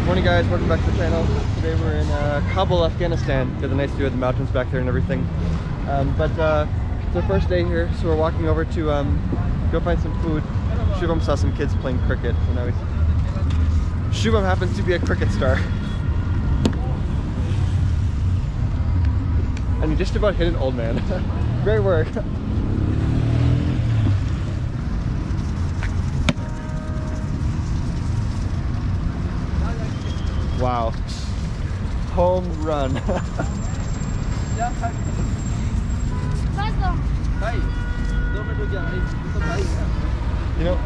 Morning guys, welcome back to the channel. Today we're in Kabul, Afghanistan. Got a nice view of the mountains back there and everything. But it's our first day here, so we're walking over to go find some food. Shubham saw some kids playing cricket, so now Shubham happens to be a cricket star. And he just about hit an old man. Great work. Wow. Home run. You know,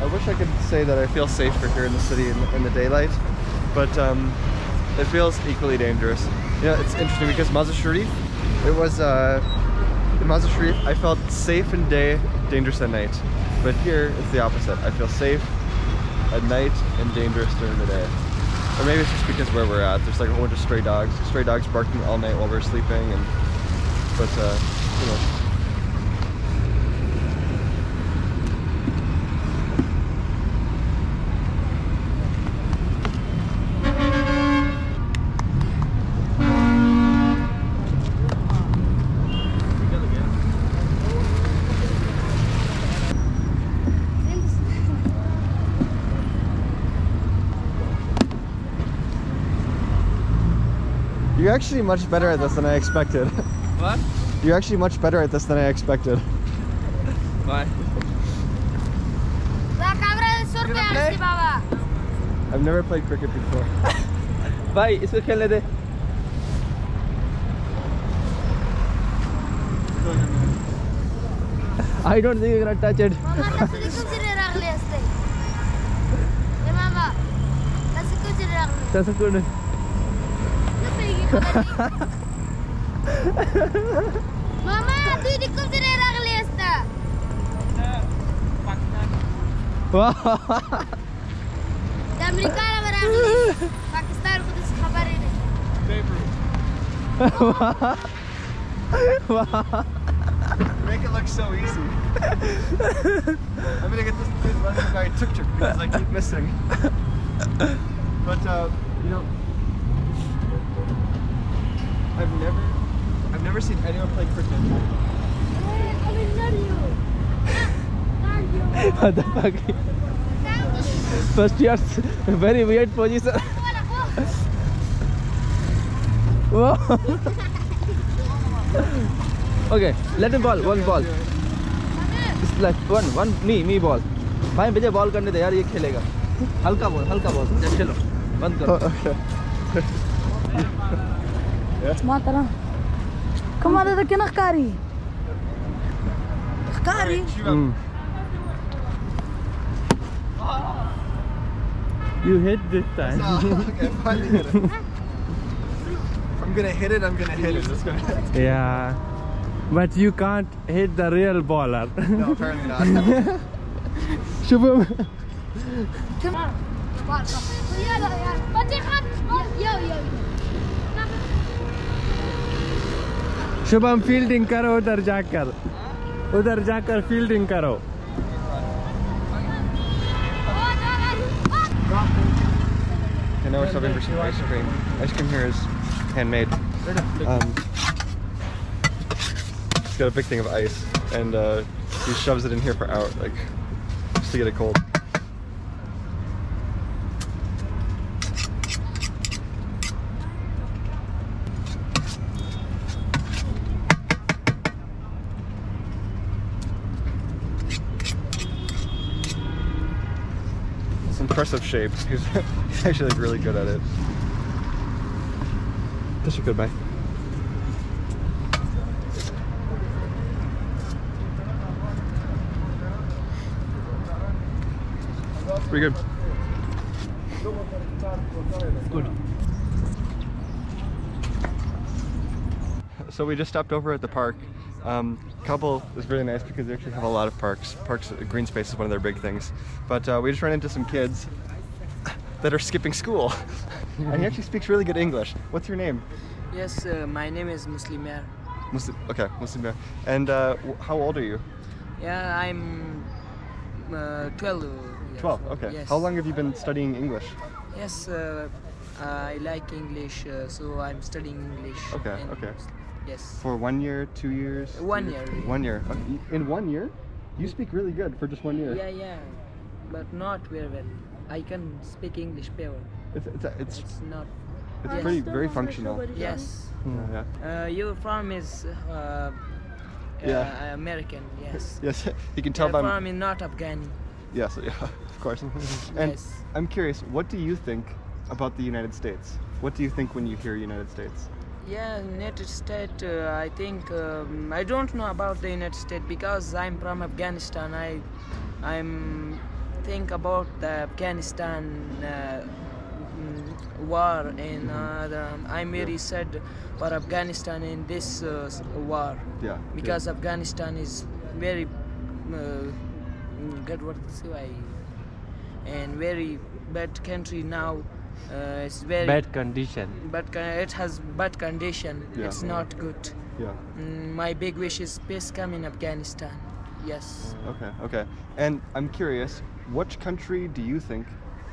I wish I could say that I feel safer here in the city in the daylight, but it feels equally dangerous. You know, it's interesting because Mazar Sharif, in Mazar Sharif, I felt safe in day, dangerous at night. But here, it's the opposite. I feel safe at night and dangerous during the day. Or maybe it's just because where we're at, there's like a whole bunch of stray dogs barking all night while we're sleeping, but you know. You're actually much better at this than I expected. What? You're actually much better at this than I expected. Why? I've never played cricket before. Bhai, isko khelne de. I don't think you're gonna touch it. Mama, tu di kom sini ragli asta. Wow. Amerika la ragli. Pakistan ko dis khabar hai nahi. Wow. Make it look so easy. I'm gonna get this guy tuk-tuk because I keep missing. But you know, I've never seen anyone play cricket. What the fuck? First year's very weird position. Whoa. Okay, let him ball, one ball. It's like one me ball. भाई मुझे ball करने दे यार, ये खेलेगा. हल्का ball जब चलो बंद करो. ما ترى كم هذا ذاك نخكاري نخكاري. You hit this time. Okay, finally hit it. If I'm gonna hit it, I'm gonna hit it. It's gonna Yeah, but you can't hit the real baller. No, apparently not. Shubham. Shubham fielding करो, उधर जाकर fielding करो. And now we're stopping for some ice cream. Ice cream here is handmade. He's got a big thing of ice, and he shoves it in here for hours, like just to get it cold. Impressive shape. He's actually like really good at it. That's a good bye. Pretty good. Good. So we just stopped over at the park. Kabul is really nice because they actually have a lot of parks. Green space is one of their big things. But we just ran into some kids that are skipping school. And he actually speaks really good English. What's your name? Yes, my name is Muslim Yar. Muslim. And how old are you? Yeah, I'm 12. 12, okay. Yes. How long have you been studying English? Yes, I like English, so I'm studying English. Okay, and- okay. Yes. For 1 year, 2 years? 1 3 year. 1 year. In 1 year? You speak really good for just 1 year. Yeah, but not very well. I can speak English pure. It's It's not. It's pretty very functional. Yes. Yeah. Your farm is Yeah. American. Yes. Yes, you can tell Your by farm is not Afghani. yes, yeah, of course. And Yes. I'm curious, what do you think about the United States? What do you think when you hear United States? Yeah, United States. I think I don't know about the United States because I'm from Afghanistan. I'm think about the Afghanistan war, and I'm very sad for Afghanistan in this war. Yeah. Because Afghanistan is very good, what to say, and very bad country now. It's very Bad condition. but it has bad condition. Yeah. It's not good. Yeah. My big wish is peace come in Afghanistan. Yes. Okay. And I'm curious, which country do you think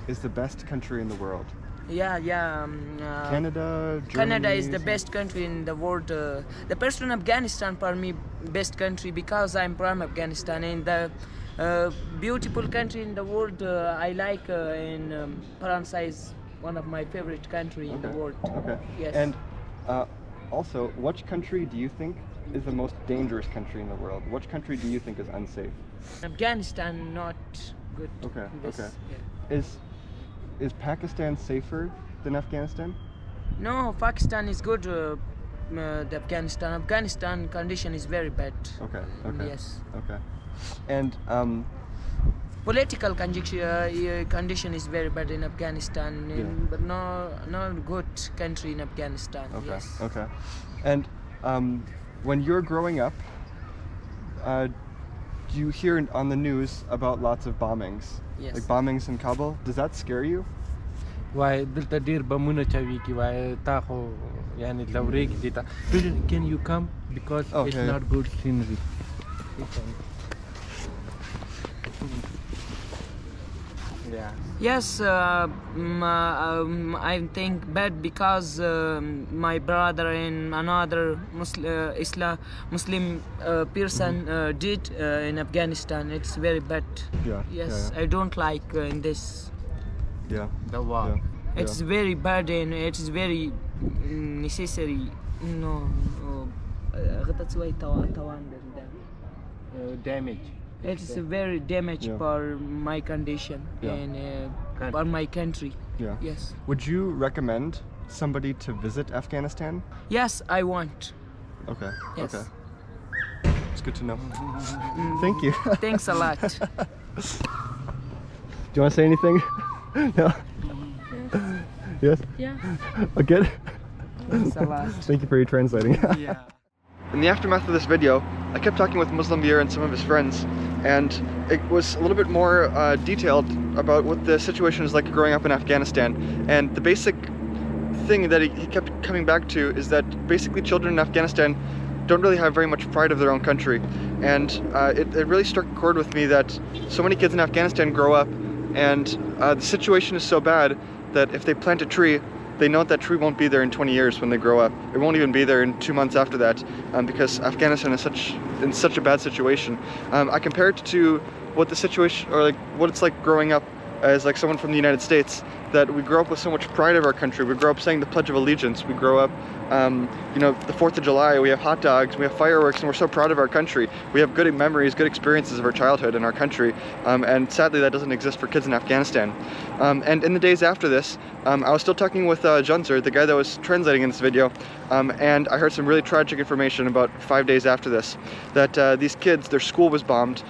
is the best country in the world? Yeah. Canada, Germany? Canada is the best country in the world. The person Afghanistan for me best country because I'm from Afghanistan, and the beautiful country in the world I like in France is one of my favorite country in the world. Okay. Yes. And also, which country do you think is the most dangerous country in the world? Which country do you think is unsafe? Afghanistan not good. Okay, Yes, okay. yeah. Is Pakistan safer than Afghanistan? No, Pakistan is good. The Afghanistan condition is very bad. Okay. Yes. Okay. And Political condition is very bad in Afghanistan, but no good country in Afghanistan. okay. Yes. Okay. And when you're growing up, do you hear on the news about lots of bombings? Yes. Like bombings in Kabul? Does that scare you? Why دلته ډیر بمونه چوي کی وای تا خو یعنی لوري کی دیتا can you come because it's Okay. not good scenery. Yeah. Yes, I think bad because my brother and another Muslim person did in Afghanistan. It's very bad. Yeah. Yes, I don't like in this. Yeah. The war. Yeah. It's very bad and it is very necessary. No, that's why Damage. it's very damage Yeah. for my condition Yeah. and for my country. Yeah. Yes. Would you recommend somebody to visit Afghanistan? Yes, I want. Okay. Yes. Okay. It's good to know. Thank you. Do Thanks a lot. you want to say anything? No. Yes. Yeah. Good. Thanks a lot. Thank you for your translating. Yeah. In the aftermath of this video, I kept talking with Muslim Mir and some of his friends, and it was a little bit more detailed about what the situation is like growing up in Afghanistan. And the basic thing that he kept coming back to is that basically children in Afghanistan don't really have very much pride of their own country. And it really struck a chord with me that so many kids in Afghanistan grow up, and the situation is so bad that if they plant a tree, they know that tree won't be there in 20 years when they grow up. It won't even be there in 2 months after that, because Afghanistan is in such a bad situation. I compare it to what the situation, or like what it's like growing up as like someone from the United States, that we grow up with so much pride of our country. We grow up saying the Pledge of Allegiance. We grow up, you know, the 4th of July, we have hot dogs, we have fireworks, and we're so proud of our country. We have good memories, good experiences of our childhood in our country, and sadly that doesn't exist for kids in Afghanistan. And in the days after this, I was still talking with Junzer, the guy that was translating in this video, and I heard some really tragic information about 5 days after this, that these kids, their school was bombed.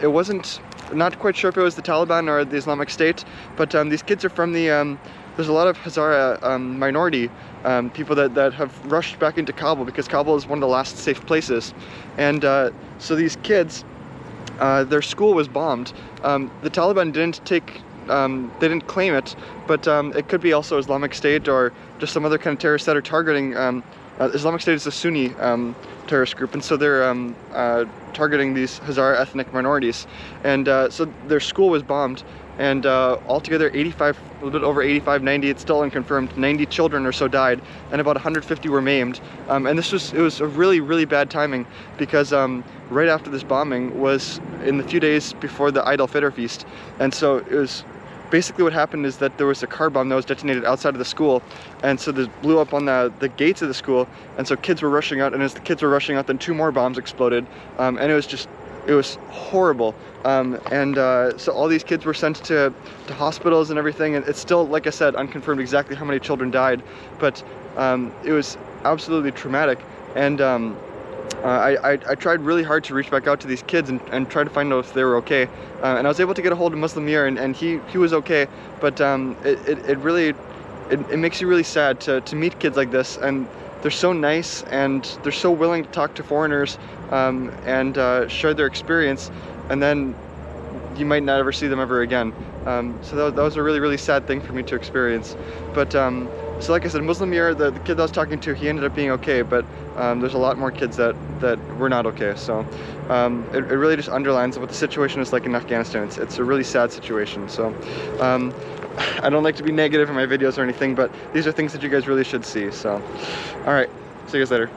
It wasn't, not quite sure if it was the Taliban or the Islamic State, but these kids are from the, there's a lot of Hazara minority people that have rushed back into Kabul, because Kabul is one of the last safe places. And so these kids, their school was bombed. The Taliban didn't take, they didn't claim it, but it could be also Islamic State or just some other kind of terrorists that are targeting, Islamic State is a Sunni terrorist group, and so they're targeting these Hazara ethnic minorities. And so their school was bombed, and altogether 85, a little bit over 85, 90, it's still unconfirmed, 90 children or so died, and about 150 were maimed. And it was a really, really bad timing, because right after this bombing was in the few days before the Eid al-Fitr feast, and so it was basically what happened is that there was a car bomb that was detonated outside of the school, and so this blew up on the gates of the school, and so kids were rushing out, and as the kids were rushing out, then 2 more bombs exploded, and it was horrible. So all these kids were sent to hospitals and everything, and it's still, like I said, unconfirmed exactly how many children died, but it was absolutely traumatic. And I tried really hard to reach back out to these kids and try to find out if they were okay, and I was able to get a hold of Muslim Mir, and he was okay, but it really makes you really sad to meet kids like this, and they're so nice and they're so willing to talk to foreigners and share their experience, and then you might not ever see them ever again. So that was a really, really sad thing for me to experience. But so like I said, Muslim Mir, the kid I was talking to, he ended up being okay, but there's a lot more kids that were not okay. So it really just underlines what the situation is like in Afghanistan. It's a really sad situation. So I don't like to be negative in my videos or anything, but these are things that you guys really should see. So all right, see you guys later.